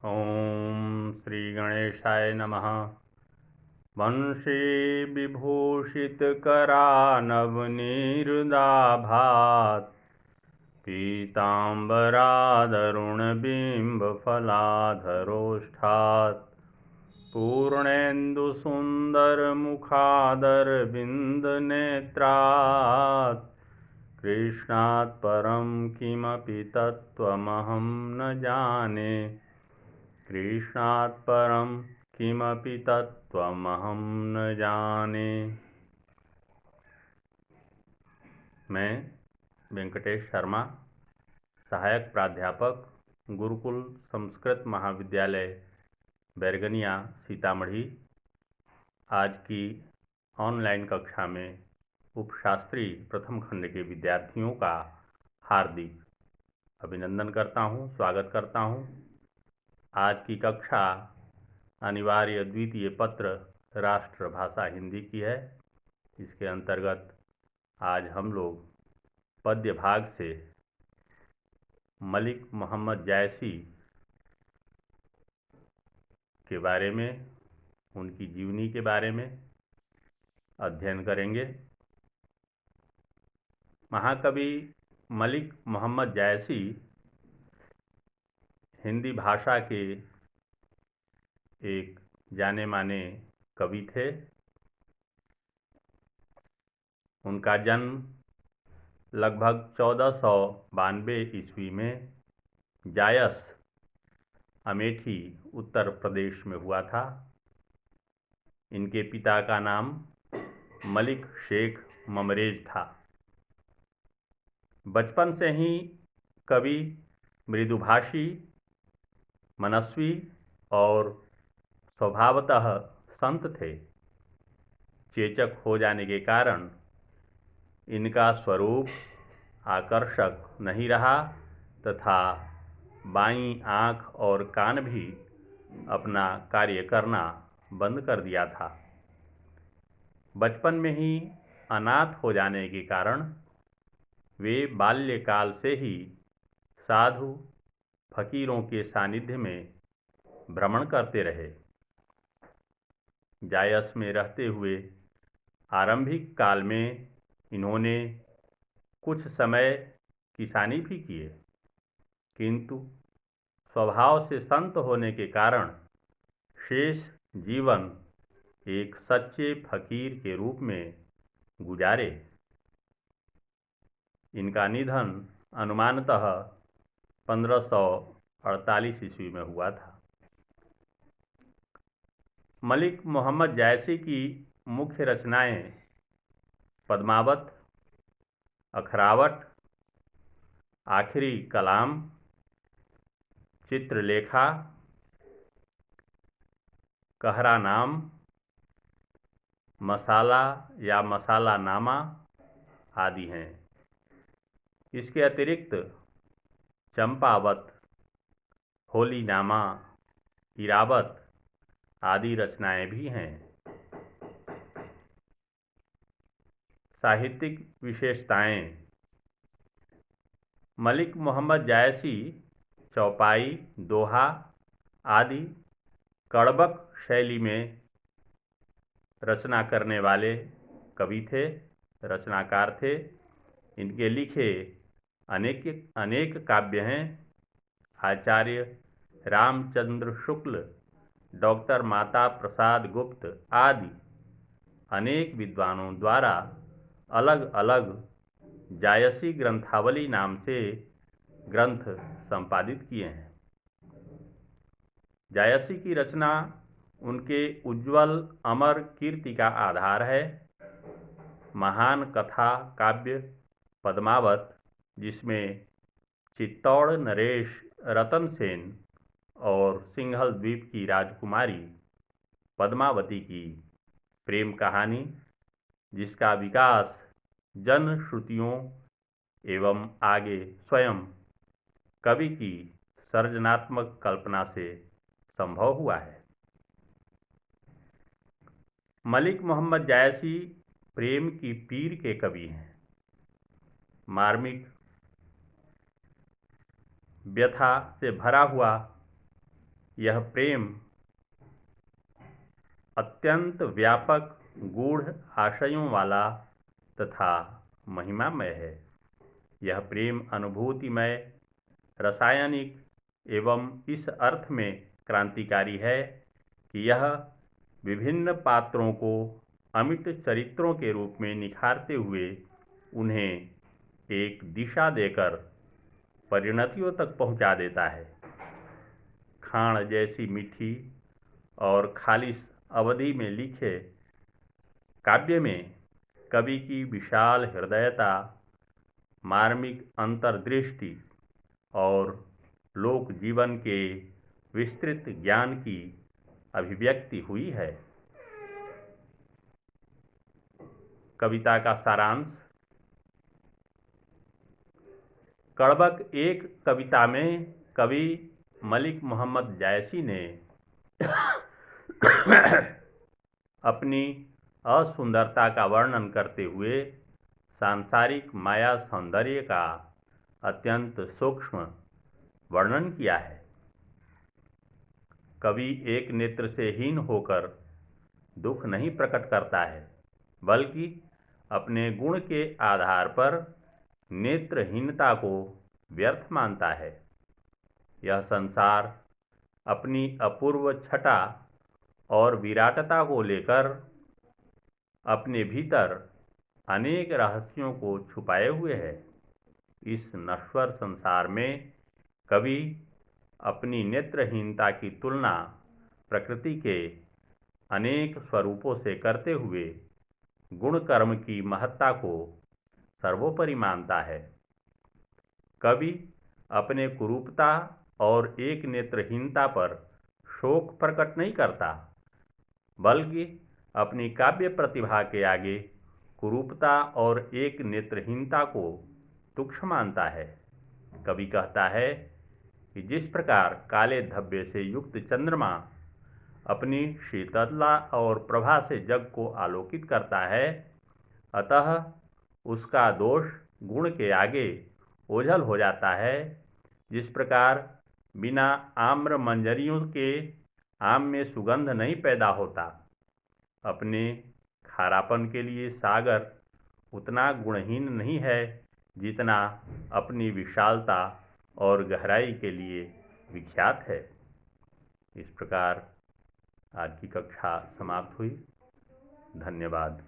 ओम श्री गणेशाय नमः। वंशी विभूषितकरानवनीरुदाभात् पीताम्बरादरुणबिम्बफलाधरोष्ठात् पूर्णेन्दुसुन्दरमुखादरविन्दनेत्रात् कृष्णात् परं किमपि तत्त्वमहं न जाने। कृष्णात् परं किमपि तत्त्वमहं न जाने। मैं वेंकटेश शर्मा, सहायक प्राध्यापक, गुरुकुल संस्कृत महाविद्यालय बैरगनिया सीतामढ़ी, आज की ऑनलाइन कक्षा में उपशास्त्री प्रथम खंड के विद्यार्थियों का हार्दिक अभिनंदन करता हूं, स्वागत करता हूं। आज की कक्षा अनिवार्य द्वितीय पत्र राष्ट्रभाषा हिंदी की है। इसके अंतर्गत आज हम लोग पद्य भाग से मलिक मोहम्मद जायसी के बारे में, उनकी जीवनी के बारे में अध्ययन करेंगे। महाकवि मलिक मोहम्मद जायसी हिंदी भाषा के एक जाने माने कवि थे। उनका जन्म लगभग 1492 ईस्वी में जायस, अमेठी, उत्तर प्रदेश में हुआ था। इनके पिता का नाम मलिक शेख ममरेज था। बचपन से ही कवि मृदुभाषी, मनस्वी और स्वभावतः संत थे। चेचक हो जाने के कारण इनका स्वरूप आकर्षक नहीं रहा तथा बाईं आँख और कान भी अपना कार्य करना बंद कर दिया था। बचपन में ही अनाथ हो जाने के कारण वे बाल्यकाल से ही साधु फकीरों के सानिध्य में भ्रमण करते रहे। जायस में रहते हुए आरंभिक काल में इन्होंने कुछ समय किसानी भी किए, किंतु स्वभाव से संत होने के कारण शेष जीवन एक सच्चे फकीर के रूप में गुजारे। इनका निधन अनुमानतः 1548 ईस्वी में हुआ था। मलिक मोहम्मद जायसी की मुख्य रचनाएं पद्मावत, अखरावट, आखिरी कलाम, चित्रलेखा, कहरा नाम, मसाला या मसाला नामा आदि हैं। इसके अतिरिक्त चंपावत, होली नामा, इरावत आदि रचनाएं भी हैं। साहित्यिक विशेषताएं: मलिक मोहम्मद जायसी चौपाई, दोहा आदि कड़बक शैली में रचना करने वाले कवि थे, रचनाकार थे। इनके लिखे अनेक काव्य हैं। आचार्य रामचंद्र शुक्ल, डॉक्टर माता प्रसाद गुप्त आदि अनेक विद्वानों द्वारा अलग अलग जायसी ग्रंथावली नाम से ग्रंथ संपादित किए हैं। जायसी की रचना उनके उज्ज्वल अमर कीर्ति का आधार है। महान कथा काव्य पद्मावत, जिसमें चित्तौड़ नरेश रतन सेन और सिंघल द्वीप की राजकुमारी पद्मावती की प्रेम कहानी, जिसका विकास जनश्रुतियों एवं आगे स्वयं कवि की सर्जनात्मक कल्पना से संभव हुआ है। मलिक मोहम्मद जायसी प्रेम की पीर के कवि हैं। मार्मिक व्यथा से भरा हुआ यह प्रेम अत्यंत व्यापक गूढ़ आशयों वाला तथा महिमामय है। यह प्रेम अनुभूतिमय, रासायनिक एवं इस अर्थ में क्रांतिकारी है कि यह विभिन्न पात्रों को अमिट चरित्रों के रूप में निखारते हुए उन्हें एक दिशा देकर परिणतियों तक पहुंचा देता है। खाण जैसी मीठी और खालिश अवधि में लिखे काव्य में कवि की विशाल हृदयता, मार्मिक अंतर्दृष्टि और लोक जीवन के विस्तृत ज्ञान की अभिव्यक्ति हुई है। कविता का सारांश। कड़बक एक कविता में कवि मलिक मोहम्मद जायसी ने अपनी असुंदरता का वर्णन करते हुए सांसारिक माया सौंदर्य का अत्यंत सूक्ष्म वर्णन किया है। कवि एक नेत्र से हीन होकर दुख नहीं प्रकट करता है, बल्कि अपने गुण के आधार पर नेत्रहीनता को व्यर्थ मानता है। यह संसार अपनी अपूर्व छटा और विराटता को लेकर अपने भीतर अनेक रहस्यों को छुपाए हुए है। इस नश्वर संसार में कवि अपनी नेत्रहीनता की तुलना प्रकृति के अनेक स्वरूपों से करते हुए गुण कर्म की महत्ता को सर्वोपरि मानता है। कवि अपने कुरूपता और एक नेत्रहीनता पर शोक प्रकट नहीं करता, बल्कि अपनी काव्य प्रतिभा के आगे कुरूपता और एक नेत्रहीनता को तुच्छ मानता है। कवि कहता है कि जिस प्रकार काले धब्बे से युक्त चंद्रमा अपनी शीतलता और प्रभा से जग को आलोकित करता है, अतः उसका दोष गुण के आगे ओझल हो जाता है। जिस प्रकार बिना आम्र मंजरियों के आम में सुगंध नहीं पैदा होता, अपने खारापन के लिए सागर उतना गुणहीन नहीं है जितना अपनी विशालता और गहराई के लिए विख्यात है। इस प्रकार आज की कक्षा समाप्त हुई। धन्यवाद।